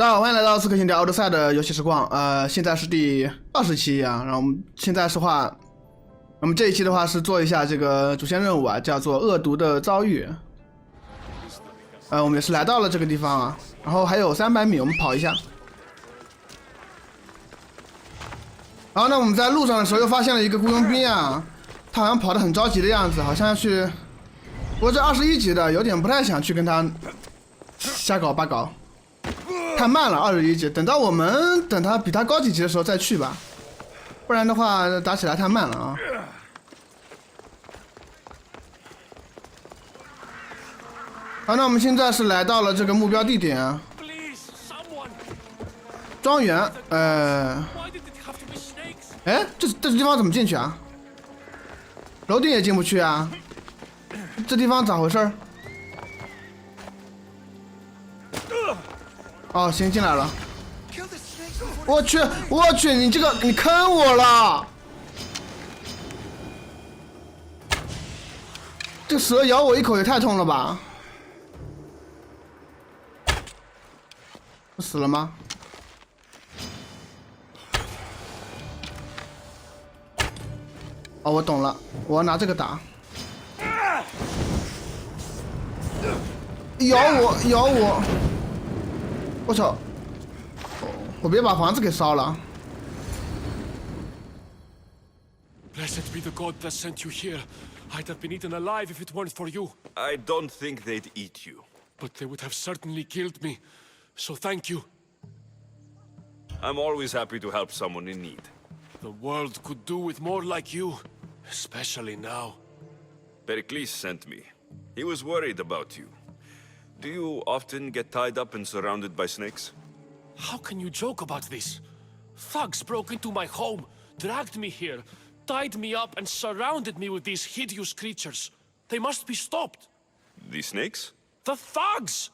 大家好，欢迎来到《刺客信条奥德赛》的游戏时光。现在是第20期啊。然后我们现在我们这一期的话是做一下这个主线任务啊，叫做恶毒的遭遇。我们也是来到了这个地方啊，然后还有300米，我们跑一下。然后呢，我们在路上的时候又发现了一个雇佣兵啊，他好像跑得很着急的样子，好像要去。不过这21级的有点不太想去跟他瞎搞八搞。太慢了，21级，等他比他高几级的时候再去吧，不然的话打起来太慢了啊。好，那我们现在是来到了这个目标地点啊，庄园。哎，这地方怎么进去啊？楼顶也进不去啊，这地方咋回事？哦，行，进来了。我去，你这个你坑我了！这蛇咬我一口也太痛了吧！我死了吗？哦，我懂了，我要拿这个打。咬我！我操！我别把房子给烧了。Blessed be the God that sent you here. I'd have been eaten alive if it weren't for you. I don't think they'd eat you. But they would have certainly killed me. So thank you. I'm always happy to help someone in need. The world could do with more like you, especially now. Pericles sent me. He was worried about you. Do you often get tied up and surrounded by snakes? How can you joke about this? Thugs broke into my home, dragged me here, tied me up and surrounded me with these hideous creatures. They must be stopped. The snakes? The thugs!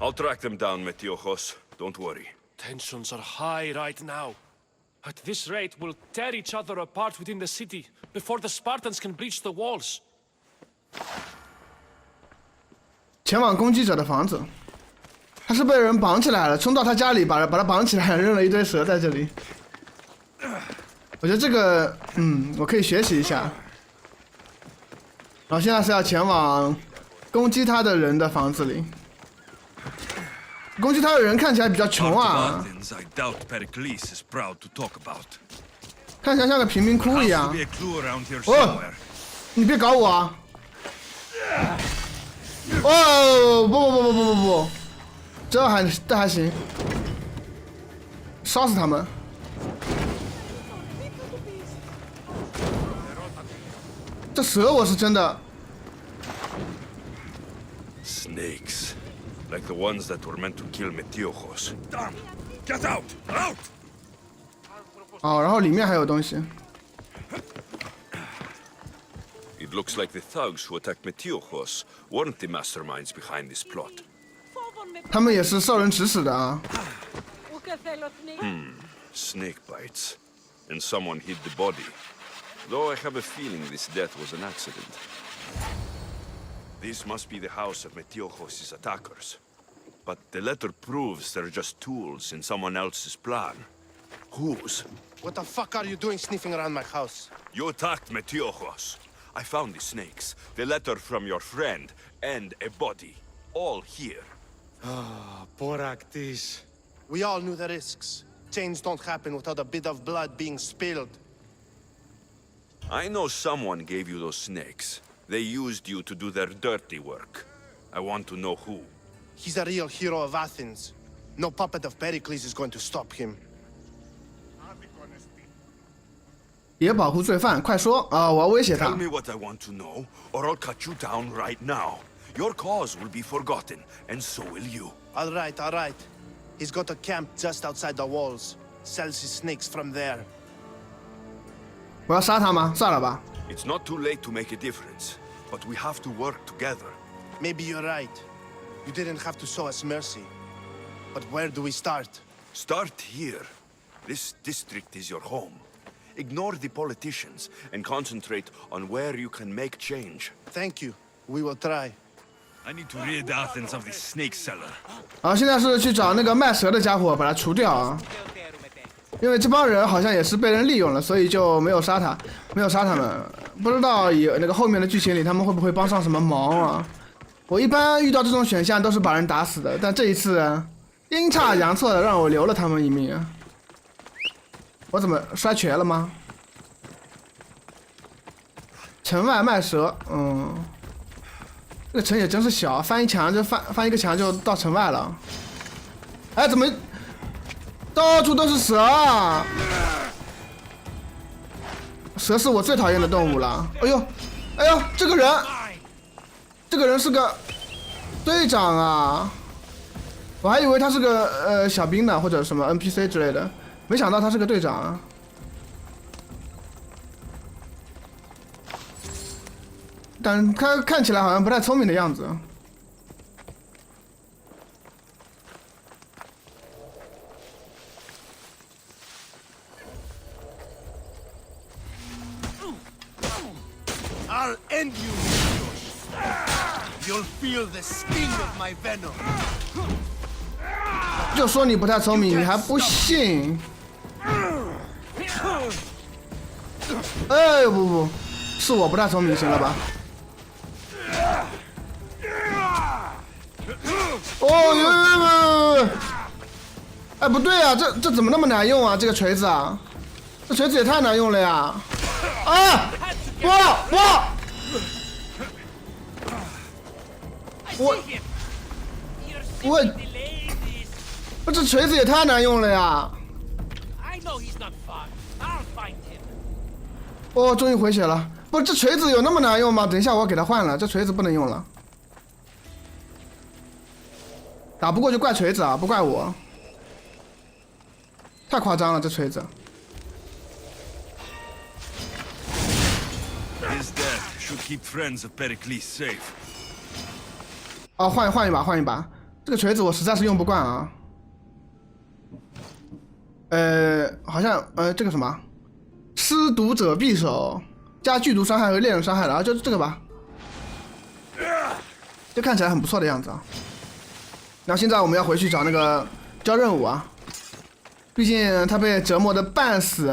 I'll track them down, Metiojos. Don't worry. Tensions are high right now. At this rate, we'll tear each other apart within the city before the Spartans can breach the walls. 前往攻击者的房子，他是被人绑起来了，冲到他家里把他绑起来，扔了一堆蛇在这里。我觉得这个，我可以学习一下。然后现在是要前往攻击他的人的房子里。攻击他的人看起来比较穷啊，看起来像个贫民窟一样。哦，你别搞我啊！哦，不，这还行，烧死他们！这蛇我是真的。Snakes, like the ones that were meant to kill Metiojos. Get out! Out! 哦，然后里面还有东西。It looks like the thugs who attacked Metiojos weren't the masterminds behind this plot. 他们也是受人指使的啊。Snake bites. And someone hid the body. Though I have a feeling this death was an accident. This must be the house of Metiojos' attackers. But the letter proves they're just tools in someone else's plan. Whose? What the fuck are you doing sniffing around my house? You attacked Metiojos. I found the snakes, the letter from your friend, and a body. All here. Boraktis. We all knew the risks. Change don't happen without a bit of blood being spilled. I know someone gave you those snakes. They used you to do their dirty work. I want to know who. He's a real hero of Athens. No puppet of Pericles is going to stop him. 别保护罪犯，快说啊！我要威胁他。 Tell me what I want to know, or I'll cut you down right now. Your cause will be forgotten, and so will you. All right. He's got a camp just outside the walls. Sells his snakes from there. 我要杀他吗？算了吧。 It's not too late to make a difference, but we have to work together. Maybe you're right. You didn't have to show us mercy. But where do we start? Start here. This district is your home. Ignore the politicians and concentrate on where you can make change. Thank you. We will try. I need to rid Athens of this snake seller. 然后现在是去找那个卖蛇的家伙，把他除掉啊。因为这帮人好像也是被人利用了，所以就没有杀他，没有杀他们。不知道有那个后面的剧情里他们会不会帮上什么忙啊？我一般遇到这种选项都是把人打死的，但这一次阴差阳错的让我留了他们一命啊！我怎么摔瘸了吗？城外卖蛇，这个城也真是小，翻一墙就翻一个墙就到城外了。哎，怎么到处都是蛇啊？蛇是我最讨厌的动物了。哎呦，哎呦，这个人是个队长啊！我还以为他是个小兵呢，或者什么 NPC 之类的，没想到他是个队长啊。但他看起来好像不太聪明的样子。I'll end you, You'll feel the sting of my venom. 就说你不太聪明，你还不信？哎，不，是我不太聪明，行了吧？哦，哎，不对啊，这怎么那么难用啊？这个锤子啊，这锤子也太难用了呀！啊！我这锤子也太难用了呀！哦，终于回血了。不，这锤子有那么难用吗？等一下，我给它换了，这锤子不能用了。打不过就怪锤子啊，不怪我。太夸张了，这锤子。His death should keep friends of Pericles safe. 哦，换一把。这个锤子我实在是用不惯啊。好像这个什么，施毒者匕首，加剧毒伤害和猎人伤害的啊，就是这个吧。这看起来很不错的样子啊。然后现在我们要回去找那个交任务啊，毕竟他被折磨的半死。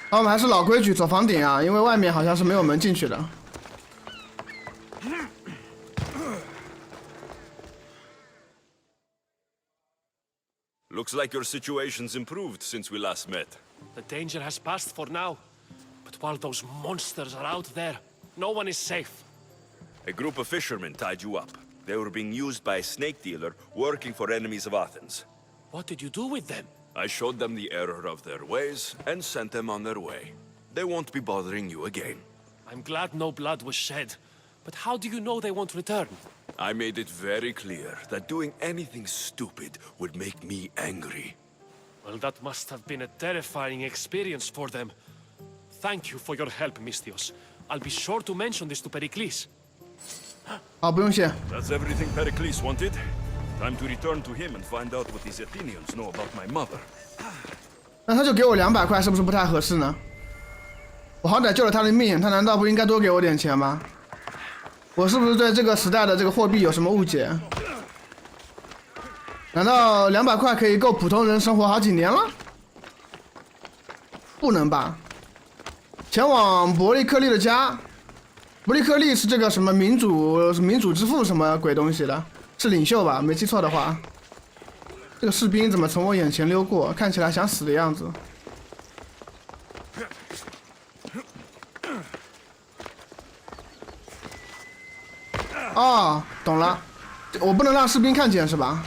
好，我们还是老规矩，走房顶啊，因为外面好像是没有门进去的。Looks like your situation's improved since we last met. The danger has passed for now. But while those monsters are out there, no one is safe. A group of fishermen tied you up. They were being used by a snake dealer working for enemies of Athens. What did you do with them? I showed them the error of their ways and sent them on their way. They won't be bothering you again. I'm glad no blood was shed. But how do you know they won't return? I made it very clear that doing anything stupid would make me angry. Well, that must have been a terrifying experience for them. Thank you for your help, Mystios. I'll be sure to mention this to Pericles. 好，不用谢。 That's everything Pericles wanted. Time to return to him and find out what these Athenians know about my mother. 那他就给我200块，是不是不太合适呢？我好歹救了他的命，他难道不应该多给我点钱吗？我是不是对这个时代的这个货币有什么误解？难道200块可以够普通人生活好几年了？不能吧？前往伯利克利的家，伯利克利是这个什么民主之父什么鬼东西的，是领袖吧？没记错的话。这个士兵怎么从我眼前溜过？看起来想死的样子。哦，懂了，我不能让士兵看见是吧？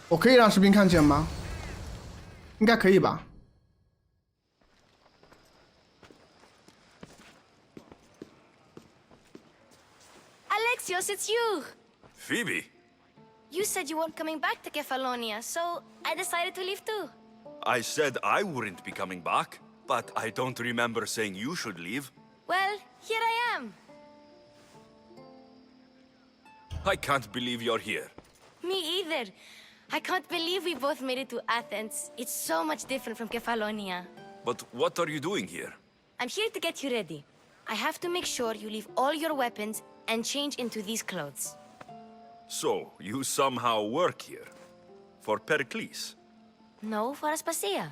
我可以让士兵看见吗？应该可以吧。Alexios, it's you! Phoebe! You said you weren't coming back to Kefalonia, so I decided to leave too. I said I wouldn't be coming back, but I don't remember saying you should leave. Well, here I am. I can't believe you're here. Me either. I can't believe we both made it to Athens. It's so much different from Kefalonia. But what are you doing here? I'm here to get you ready. I have to make sure you leave all your weapons and change into these clothes. So, you somehow work here? For Pericles? No, for Aspasia.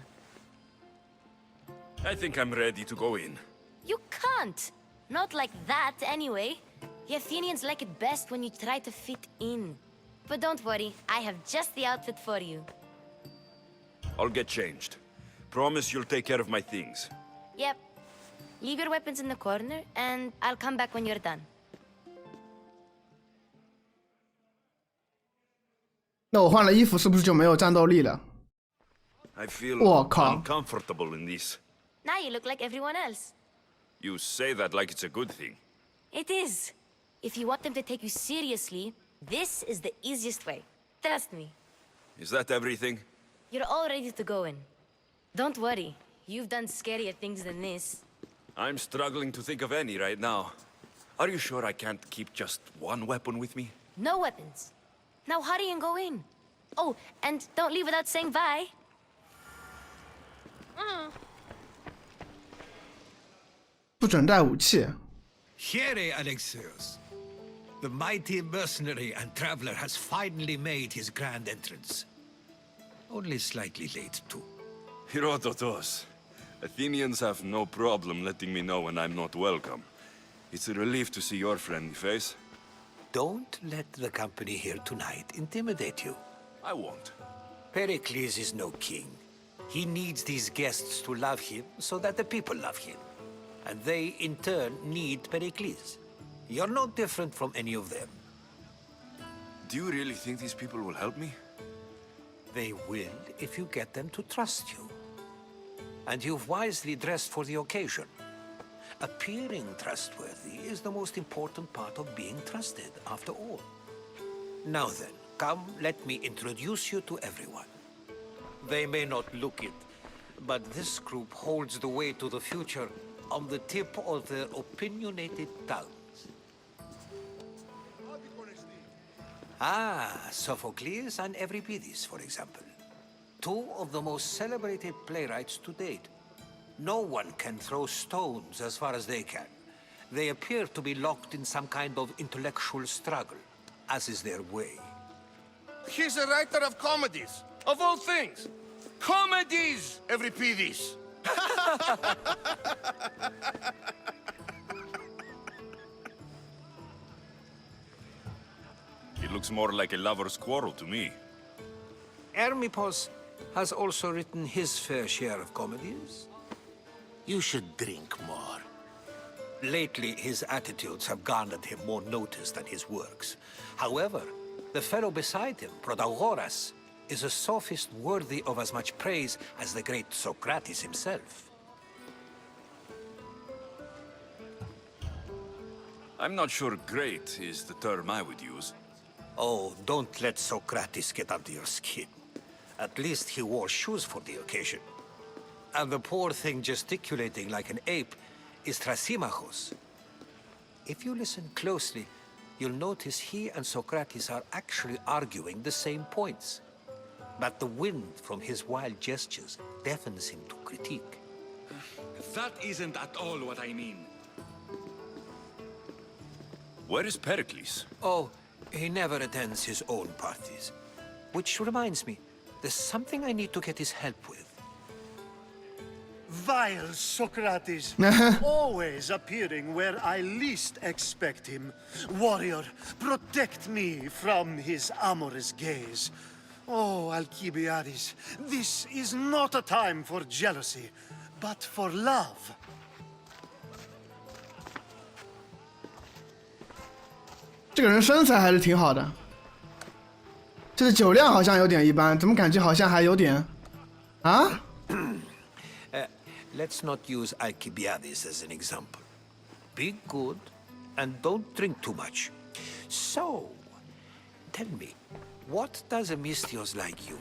I think I'm ready to go in. You can't. Not like that, anyway. The Athenians like it best when you try to fit in. But don't worry, I have just the outfit for you. I'll get changed. Promise you'll take care of my things. Yep. Leave your weapons in the corner, and I'll come back when you're done. 那我换了衣服是不是就没有战斗力了？ I feel 我靠！ uncomfortable in these. Now you look like everyone else. You say that like it's a good thing. It is. If you want them to take you seriously, this is the easiest way. Trust me. Is that everything? You're all ready to go in. Don't worry. You've done scarier things than this. I'm struggling to think of any right now. Are you sure I can't keep just one weapon with me? No weapons. Now hurry and go in. Oh, and don't leave without saying bye. 不准带武器。 Here, Alexios. The mighty mercenary and traveler has finally made his grand entrance. Only slightly late, too. Herodotus. Athenians have no problem letting me know when I'm not welcome. It's a relief to see your friendly face. Don't let the company here tonight intimidate you. I won't. Pericles is no king. He needs these guests to love him so that the people love him. And they, in turn, need Pericles. You're no different from any of them. Do you really think these people will help me? They will if you get them to trust you. And you've wisely dressed for the occasion. Appearing trustworthy is the most important part of being trusted, after all. Now then, come, let me introduce you to everyone. They may not look it, but this group holds the way to the future on the tip of their opinionated tongues. Ah, Sophocles and Euripides, for example. Two of the most celebrated playwrights to date. No one can throw stones as far as they can. They appear to be locked in some kind of intellectual struggle, as is their way. He's a writer of comedies, of all things. Comedies, Euripides. It looks more like a lover's quarrel to me. Hermippos has also written his fair share of comedies. You should drink more. Lately, his attitudes have garnered him more notice than his works. However, the fellow beside him, Protagoras, is a sophist worthy of as much praise as the great Socrates himself. I'm not sure great is the term I would use. Oh, don't let Socrates get under your skin. At least he wore shoes for the occasion. And the poor thing gesticulating like an ape is Thrasymachos. If you listen closely, you'll notice he and Socrates are actually arguing the same points. But the wind from his wild gestures deafens him to critique. That isn't at all what I mean. Where is Pericles? Oh, he never attends his own parties. Which reminds me, there's something I need to get his help with. Vile Socrates, always appearing where I least expect him. Warrior, protect me from his amorous gaze. Oh, Alcibiades, this is not a time for jealousy, but for love. 这个人身材还是挺好的，就是酒量好像有点一般，怎么感觉好像还有点啊？ Let's not use Alcibiades as an example. Be good and don't drink too much. So, tell me, what does a Mystios like you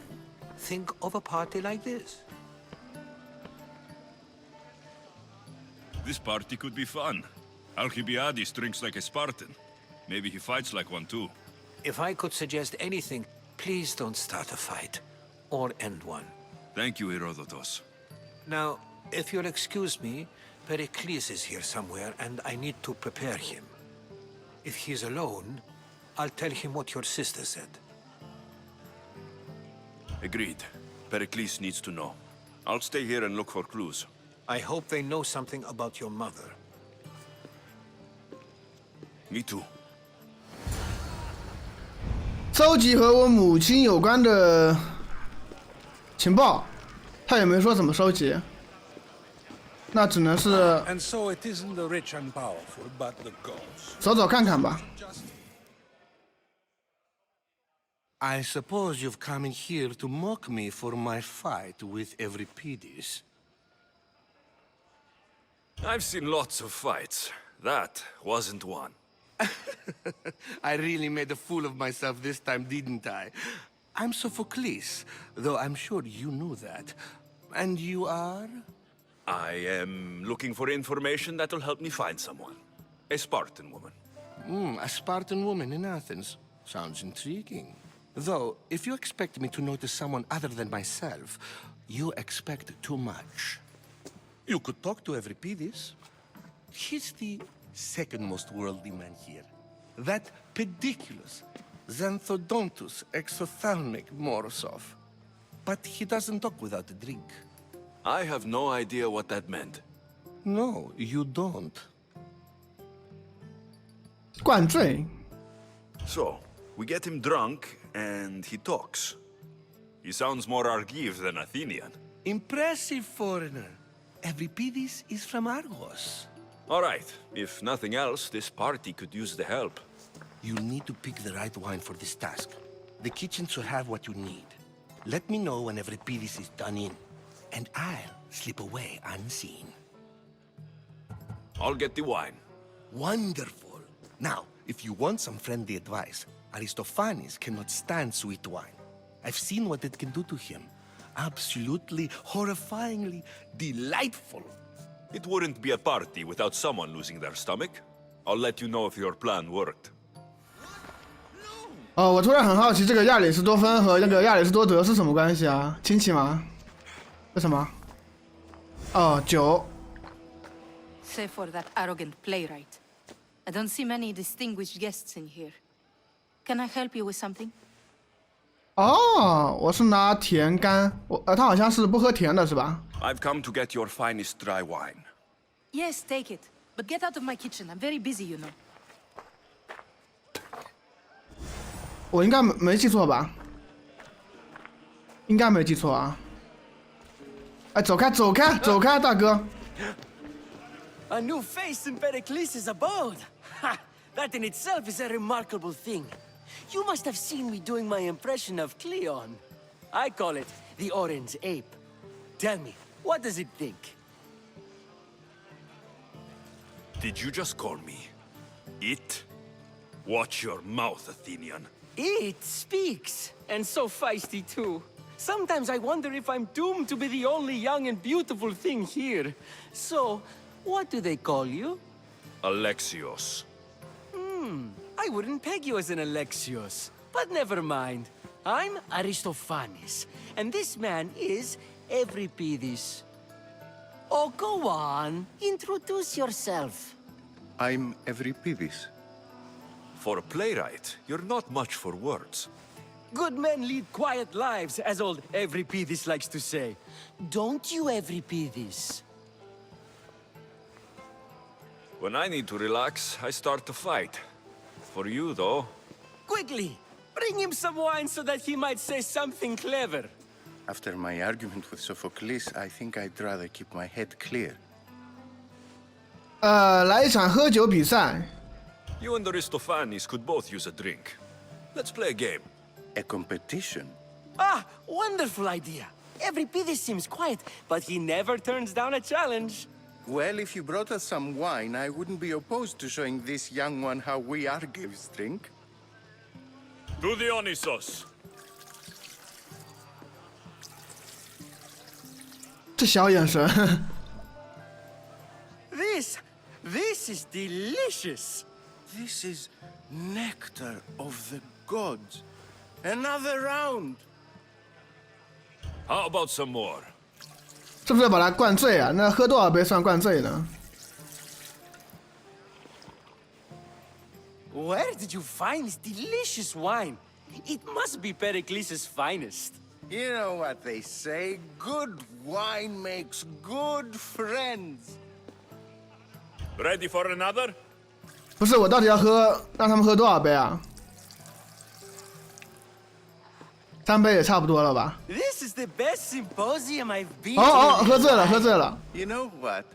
think of a party like this? This party could be fun. Alcibiades drinks like a Spartan. Maybe he fights like one too. If I could suggest anything, please don't start a fight or end one. Thank you, Herodotus. Now, If you'll excuse me, Pericles is here somewhere, and I need to prepare him. If he's alone, I'll tell him what your sister said. Agreed. Pericles needs to know. I'll stay here and look for clues. I hope they know something about your mother. Me too. 收集和我母亲有关的情报，他也没说怎么收集，那只能是 And so it isn't the rich and powerful, but the gods. 走走看看吧。 I suppose you've come in here to mock me for my fight with Euripides. I've seen lots of fights. That wasn't one. I really made a fool of myself this time, didn't I? I'm Sophocles, though I'm sure you knew that. And you are? I am looking for information that'll help me find someone. A Spartan woman. A Spartan woman in Athens. Sounds intriguing. Though, if you expect me to notice someone other than myself, you expect too much. You could talk to Euripides. He's the second most worldly man here. That pediculous, xanthodontus, exophthalmic Morosov. But he doesn't talk without a drink. I have no idea what that meant. No, you don't. 灌醉， So, we get him drunk, and he talks. He sounds more Argive than Athenian. Impressive foreigner. Euripides is from Argos. All right, if nothing else, this party could use the help. You need to pick the right wine for this task. The kitchen should have what you need. Let me know when Euripides is done in, and I'll slip away unseen. I'll get the wine. Wonderful. Now, if you want some friendly advice, Aristophanes cannot stand sweet wine. I've seen what it can do to him. Absolutely, horrifyingly delightful. It wouldn't be a party without someone losing their stomach. I'll let you know if your plan worked. 哦，我突然很好奇，这个亚里士多芬和那个亚里士多德是什么关系啊？亲戚吗？为什么？哦，酒。 Save for that arrogant playwright. I don't see many distinguished guests in here. Can I help you with something? 哦，我是拿甜干，他好像是不喝甜的，是吧？ I've come to get your finest dry wine. Yes, take it. But get out of my kitchen. I'm very busy, you know. 我应该没记错吧？应该没记错啊。哎，走开，走开，走开，大哥！ A new face in Pericles' abode! Ha! That in itself is a remarkable thing. You must have seen me doing my impression of Cleon. I call it the Orange Ape. Tell me, what does it think? Did you just call me it? Watch your mouth, Athenian. It speaks, and so feisty too. Sometimes I wonder if I'm doomed to be the only young and beautiful thing here. So, what do they call you? Alexios. I wouldn't peg you as an Alexios. But never mind. I'm Aristophanes, and this man is Euripides. Oh, go on. Introduce yourself. I'm Euripides. For a playwright, you're not much for words. Good men lead quiet lives, as old Euripides likes to say. Don't you, Euripides? When I need to relax, I start to fight. For you, though, Quickly, bring him some wine so that he might say something clever. After my argument with Sophocles, I think I'd rather keep my head clear. 来一场喝酒比赛。 you and Aristophanes could both use a drink. Let's play a game. A competition? Ah, wonderful idea. Euripides seems quiet, but he never turns down a challenge. Well, if you brought us some wine, I wouldn't be opposed to showing this young one how we Argives drink. To Dionysos. 这小眼神。 This is delicious. This is nectar of the gods. Another round. How about some more? 是不是把他灌醉啊？那喝多少杯算灌醉呢？ Where did you find this delicious wine? It must be Pericles' finest. You know what they say, good wine makes good friends. Ready for another? 不是，我到底要让他们喝多少杯啊？3杯也差不多了吧？ This is the best symposium I've been 哦， to. 喝醉了，喝醉了。 You know what?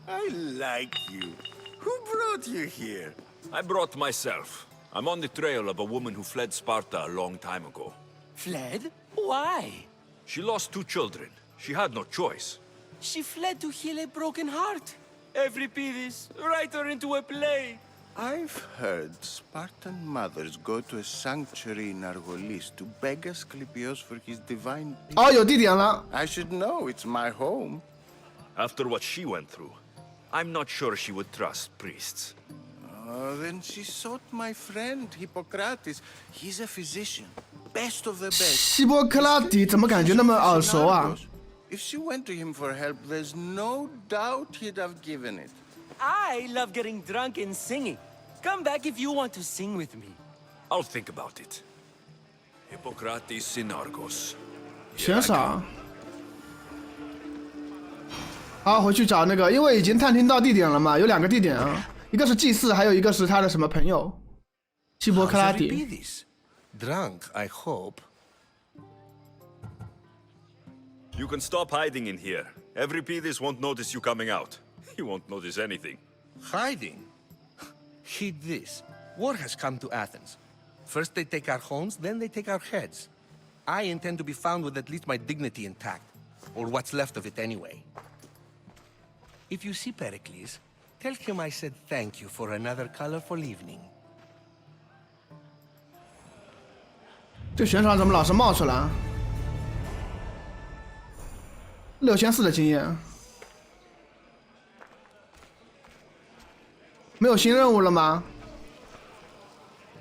I like you. Who brought you here? I brought myself. I'm on the trail of a woman who fled Sparta a long time ago. Fled? Why? She lost 2 children. She had no choice. She fled to heal a broken heart. Euripides, write her into a play. I've heard Spartan mothers go to a sanctuary in Argolis to beg Asclepios for his divine peace. 哦，有地点了。 I should know, it's my home. After what she went through, I'm not sure she would trust priests. Then she sought my friend Hippocrates. He's a physician, best of the best. 希波克拉底怎么感觉那么耳熟啊？ If she went to him for help, there's no doubt he'd have given it. I love getting drunk and singing. Come back if you want to sing with me. I'll think about it. Hippocrates in Argos. 选少。好，回去找那个，因为已经探听到地点了嘛，有2个地点啊，一个是祭祀，还有一个是他的什么朋友，希波克拉底。 Drunk, I hope. You can stop hiding in here. Euripides won't notice you coming out. He won't notice anything. Hiding? Heed this. War has come to Athens. First they take our homes, then they take our heads. I intend to be found with at least my dignity intact. Or what's left of it anyway. If you see Pericles, tell him I said thank you for another colorful evening. 这悬赏怎么老是冒出来？6400的经验，没有新任务了吗？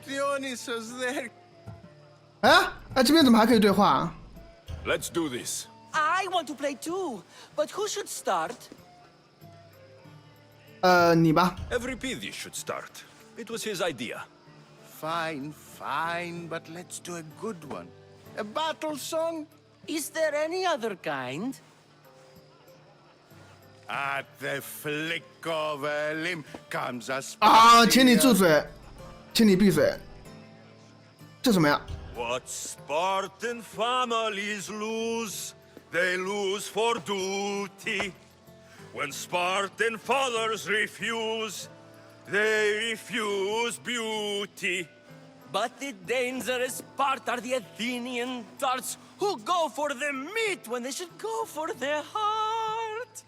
Dionysus there. 哎，这边怎么还可以对话？ Let's do this. I want to play too, but who should start? 你吧。 Euripides should start. It was his idea. Fine, fine, but let's do a good one. A battle song? Is there any other kind? At the flick of a limb comes a 啊，请你住嘴，请你闭嘴。这什么呀？ What Spartan families lose, they lose for duty. When Spartan fathers refuse, they refuse beauty. But the dangerous part are the Athenian darts who go for the meat when they should go for their heart.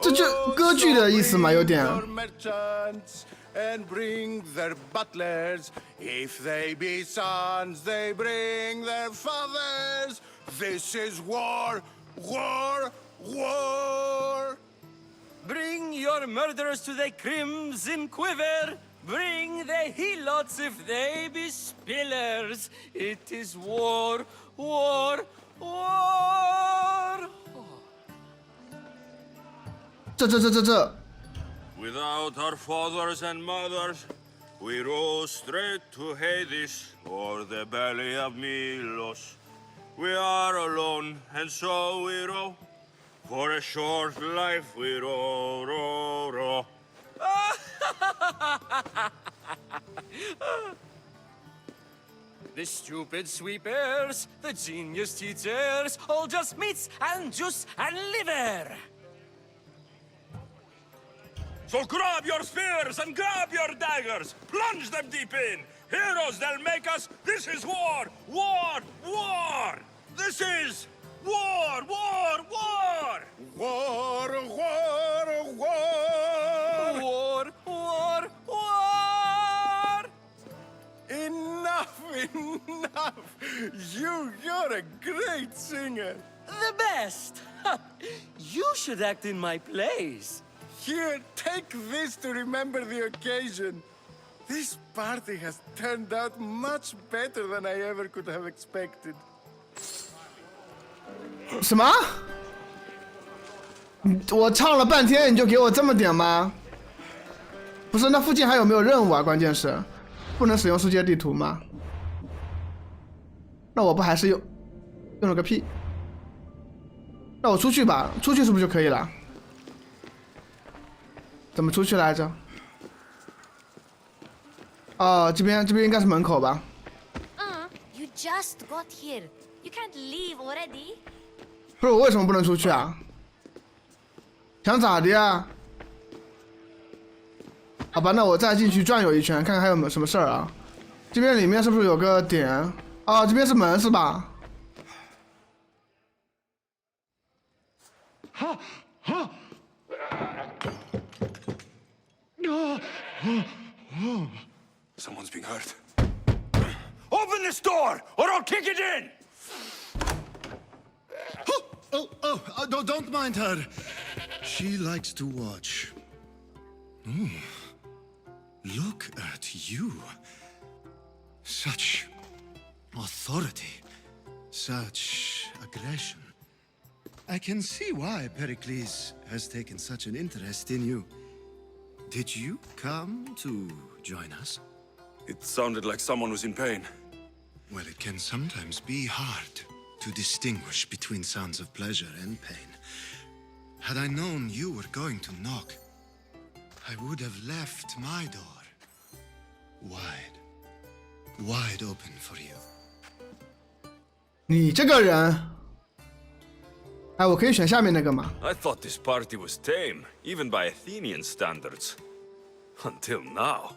这就歌剧的意思嘛，有点。 merchants and bring their butlers. If they be sons, they bring their fathers. This is war, war, war. Bring your murderers to the crimson quiver. Bring the helots if they be spillers. It is war, war, war.这。 Without our fathers and mothers, we row straight to Hades or the belly of Milos. We are alone, and so we row. For a short life we row, row, row. The stupid sweepers, the genius teachers, all just meats and juice and liver. So grab your spears and grab your daggers, plunge them deep in. Heroes they'll make us. This is war, war, war. This is war, war, war. War, war, war. War, war, war. Enough, enough. You're a great singer. The best. You should act in my plays. Here, take this to remember the occasion. This party has turned out much better than I ever could have expected. 什么？我唱了半天，你就给我这么点吗？不是，那附近还有没有任务啊？关键是，不能使用世界地图吗？那我不还是用了个屁？那我出去吧，出去是不是就可以了？怎么出去来着？哦，这边应该是门口吧？ You just got here. You can't leave already. 不是，我为什么不能出去啊？想咋的呀？好吧，那我再进去转悠一圈，看看还有没有什么事儿啊？这边里面是不是有个点？哦，这边是门是吧？Someone's being hurt. Open this door, or I'll kick it in! Don't mind her. She likes to watch. Look at you. Such authority. Such aggression. I can see why Pericles has taken such an interest in you. Did you come to join us? It sounded like someone was in pain. Well, it can sometimes be hard to distinguish between sounds of pleasure and pain. Had I known you were going to knock, I would have left my door wide open for you. 你这个人，哎，我可以选下面那个吗？ I thought this party was tame, even by Athenian standards. Until now.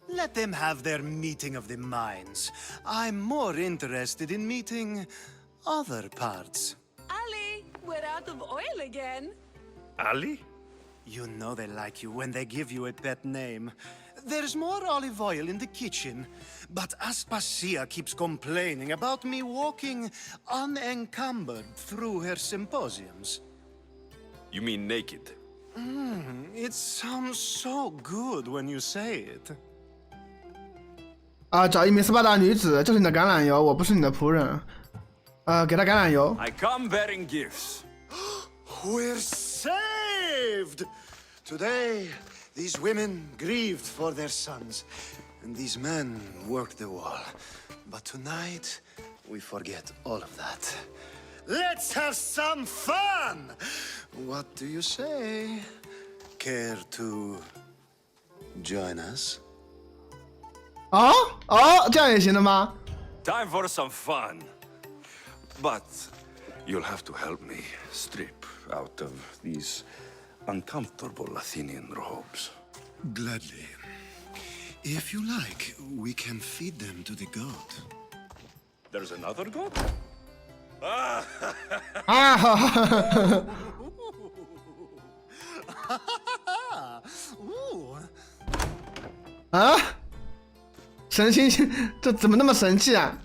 Let them have their meeting of the minds. I'm more interested in meeting other parts. Ali, we're out of oil again. Ali? You know they like you when they give you a pet name. There's more olive oil in the kitchen, but Aspasia keeps complaining about me walking unencumbered through her symposiums. You mean naked? It sounds so good when you say it. 啊，找一名斯巴达女子，这是你的橄榄油，我不是你的仆人。给她橄榄油。 I come bearing gifts. We're saved! Today, these women grieved for their sons, and these men worked the wall. But tonight, we forget all of that. Let's have some fun! What do you say? Care to join us? 哦，这样也行的吗？ Time for some fun. But you'll have to help me strip out of these uncomfortable Athenian robes. Gladly. If you like, we can feed them to the god. There's another god? 啊，哈哈。啊？神心，这怎么那么神气啊？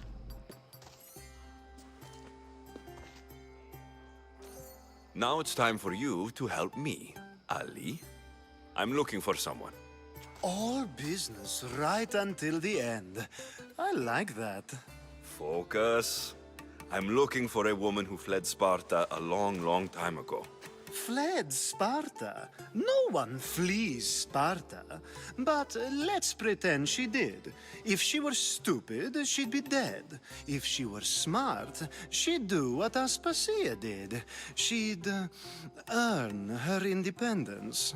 Now it's time for you to help me, Ali. I'm looking for someone. All business right until the end. I like that. Focus. I'm looking for a woman who fled Sparta a long, long time ago. Fled Sparta? No one flees Sparta. But let's pretend she did. If she were stupid, she'd be dead. If she were smart, she'd do what Aspasia did. She'd earn her independence.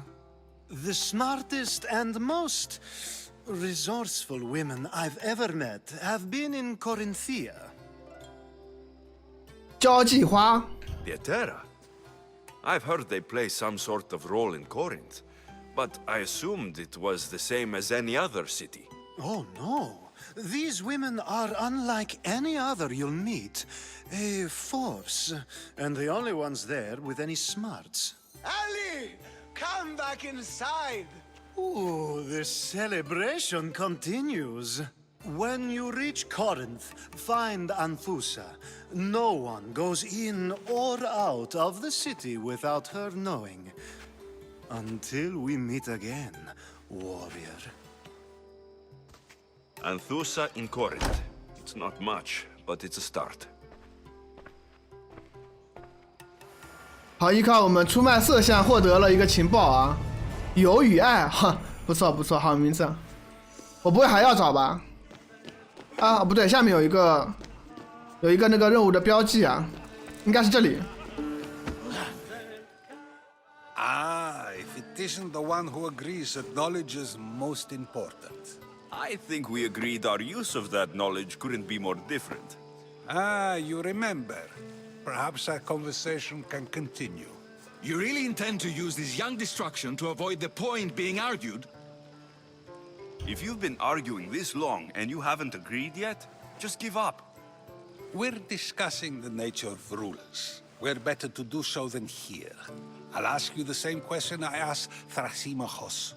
The smartest and most resourceful women I've ever met have been in Corinthia. 交际花。 Pietera. I've heard they play some sort of role in Corinth, but I assumed it was the same as any other city. Oh, no. These women are unlike any other you'll meet. A force, and the only ones there with any smarts. Ali! Come back inside! Ooh, the celebration continues. When you reach Corinth, find Anthusa. No one goes in or out of the city without her knowing. Until we meet again, warrior. Anthusa in Corinth. It's not much, but it's a start. 好，依靠我们出卖色相获得了一个情报啊，友与爱，哈，不错不错，好名字。我不会还要找吧？啊，不对，下面有一个那个任务的标记啊，应该是这里。If it isn't the one who agrees that knowledge is most important. I think we agreed our use of that knowledge couldn't be more different. You remember. Perhaps our conversation can continue. You really intend to use this young destruction to avoid the point being argued? If you've been arguing this long and you haven't agreed yet, just give up. We're discussing the nature of rulers. Where better to do so than here? I'll ask you the same question I asked Thrasimachos.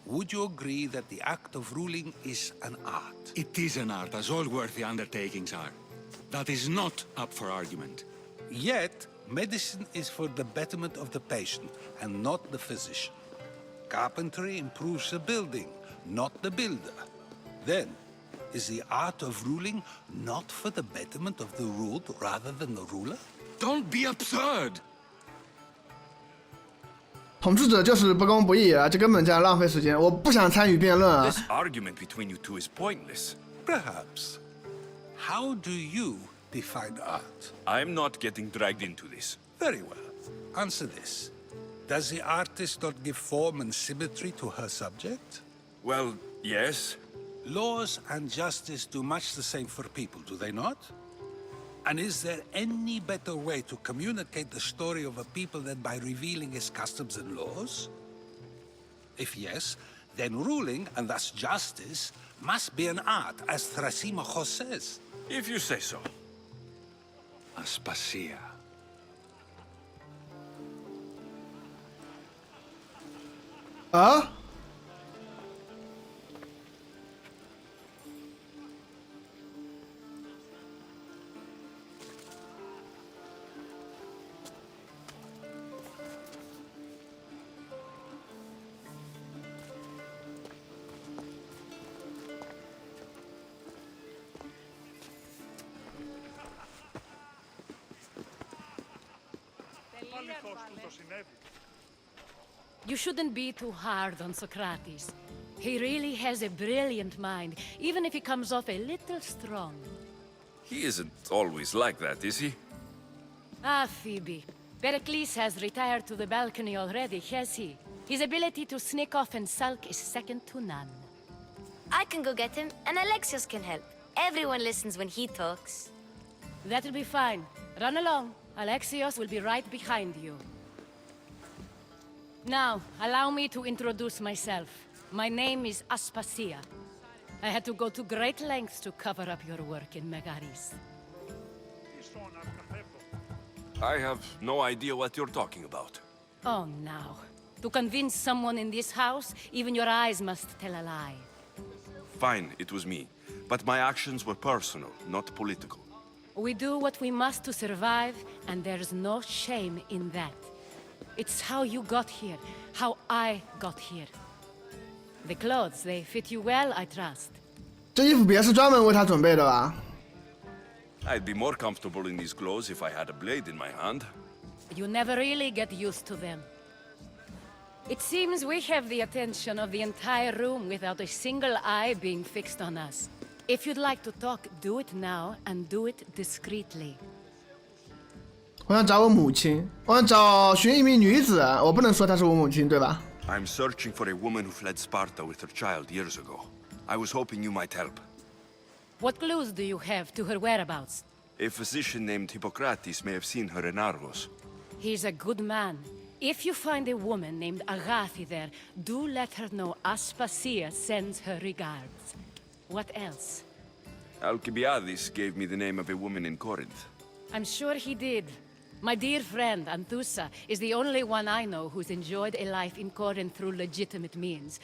Would you agree that the act of ruling is an art? It is an art, as all worthy undertakings are. That is not up for argument. Yet, medicine is for the betterment of the patient, and not the physician. Carpentry improves the building, not the builder. Then, is the art of ruling not for the betterment of the ruled rather than the ruler? Don't be absurd! 统治者就是不公不义啊！这根本在浪费时间，我不想参与辩论啊。 This argument between you two is pointless. Perhaps. How do you define art? I'm not getting dragged into this. Very well. Answer this. Does the artist not give form and symmetry to her subject? Well, yes. Laws and justice do much the same for people, do they not? And is there any better way to communicate the story of a people than by revealing its customs and laws? If yes, then ruling, and thus justice, must be an art, as Thrasimachos says. If you say so. Aspasia. 啊？You shouldn't be too hard on Socrates. He really has a brilliant mind, even if he comes off a little strong. He isn't always like that, is he? Ah, Phoebe. Pericles has retired to the balcony already, has he? His ability to sneak off and sulk is second to none. I can go get him, and Alexios can help. Everyone listens when he talks. That'll be fine. Run along. Alexios will be right behind you. Now, allow me to introduce myself. My name is Aspasia. I had to go to great lengths to cover up your work in Megaris. I have no idea what you're talking about. Oh, now. To convince someone in this house, even your eyes must tell a lie. Fine, it was me. But my actions were personal, not political. We do what we must to survive, and there's no shame in that. It's how you got here, how I got here. The clothes, they fit you well, I trust. 这衣服别是专门为他准备的吧？ I'd be more comfortable in these clothes if I had a blade in my hand. You never really get used to them. It seems we have the attention of the entire room without a single eye being fixed on us. If you'd like to talk, do it now, and do it discreetly. 我想找我母亲，我想找寻一名女子，我不能说她是我母亲，对吧？ I'm searching for a woman who fled Sparta with her child years ago. I was hoping you might help. What clues do you have to her whereabouts? A physician named Hippocrates may have seen her in Argos. He's a good man. If you find a woman named Agathi there, do let her know Aspasia sends her regards. What else? Alcibiades gave me the name of a woman in Corinth. I'm sure he did. My dear friend, Anthusa, is the only one I know who's enjoyed a life in Corinth through legitimate means.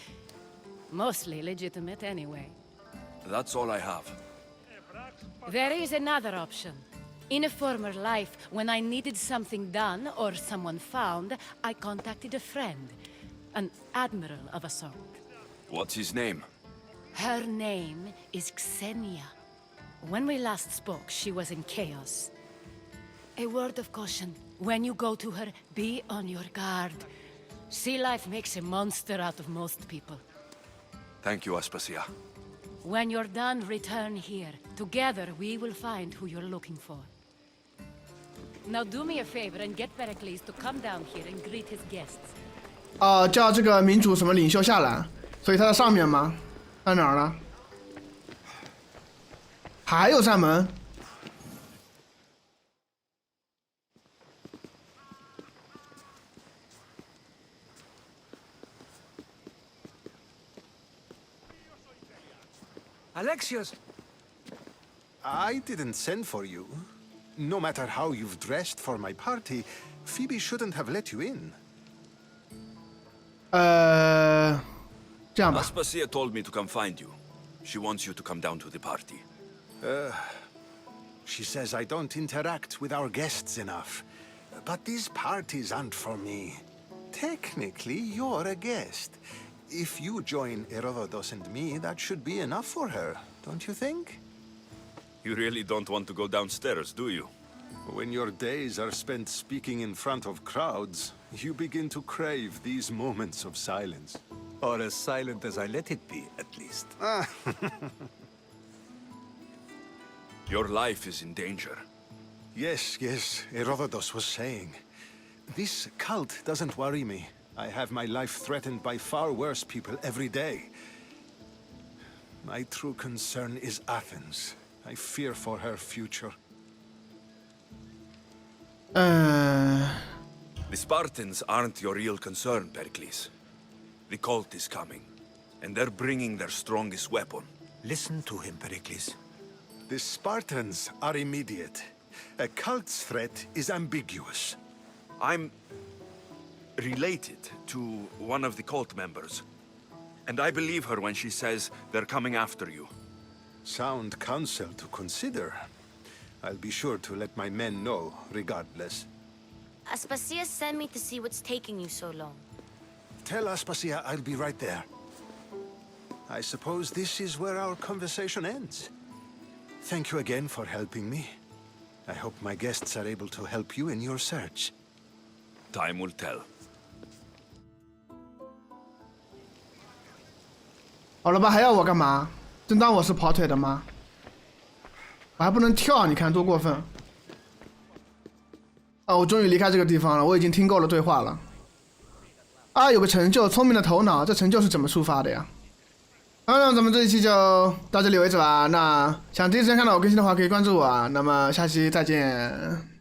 Mostly legitimate, anyway. That's all I have. There is another option. In a former life, when I needed something done or someone found, I contacted a friend. An admiral of a sort. What's his name? Her name is Xenia. When we last spoke, she was in chaos. A word of caution. When you go to her, be on your guard. Sea life makes a monster out of most people. Thank you, Aspasia. When you're done, return here. Together, we will find who you're looking for. Now do me a favor and get Pericles to come down here and greet his guests. 叫这个民主什么领袖下来，所以他在上面吗？在哪儿呢？还有扇门。Alexios! I didn't send for you. No matter how you've dressed for my party, Phoebe shouldn't have let you in. 这样吧。 Aspasia told me to come find you. She wants you to come down to the party. She says I don't interact with our guests enough. But these parties aren't for me. Technically, you're a guest. If you join Herodotus and me, that should be enough for her, don't you think? You really don't want to go downstairs, do you? When your days are spent speaking in front of crowds, you begin to crave these moments of silence. Or as silent as I let it be, at least. Your life is in danger. Yes, Herodotus was saying. This cult doesn't worry me. I have my life threatened by far worse people every day. My true concern is Athens. I fear for her future. The Spartans aren't your real concern, Pericles. The cult is coming, and they're bringing their strongest weapon. Listen to him, Pericles. The Spartans are immediate. A cult's threat is ambiguous. I'm related to one of the cult members, and I believe her when she says they're coming after you. Sound counsel to consider. I'll be sure to let my men know, regardless. Aspasia sent me to see what's taking you so long. Tell Aspasia I'll be right there. I suppose this is where our conversation ends. Thank you again for helping me. I hope my guests are able to help you in your search. Time will tell. 好了吧，还要我干嘛？真当我是跑腿的吗？我还不能跳，你看多过分！我终于离开这个地方了，我已经听够了对话了。有个成就，聪明的头脑，这成就是怎么触发的呀？那咱们这一期就到这里为止吧。那想第一时间看到我更新的话，可以关注我。那么下期再见。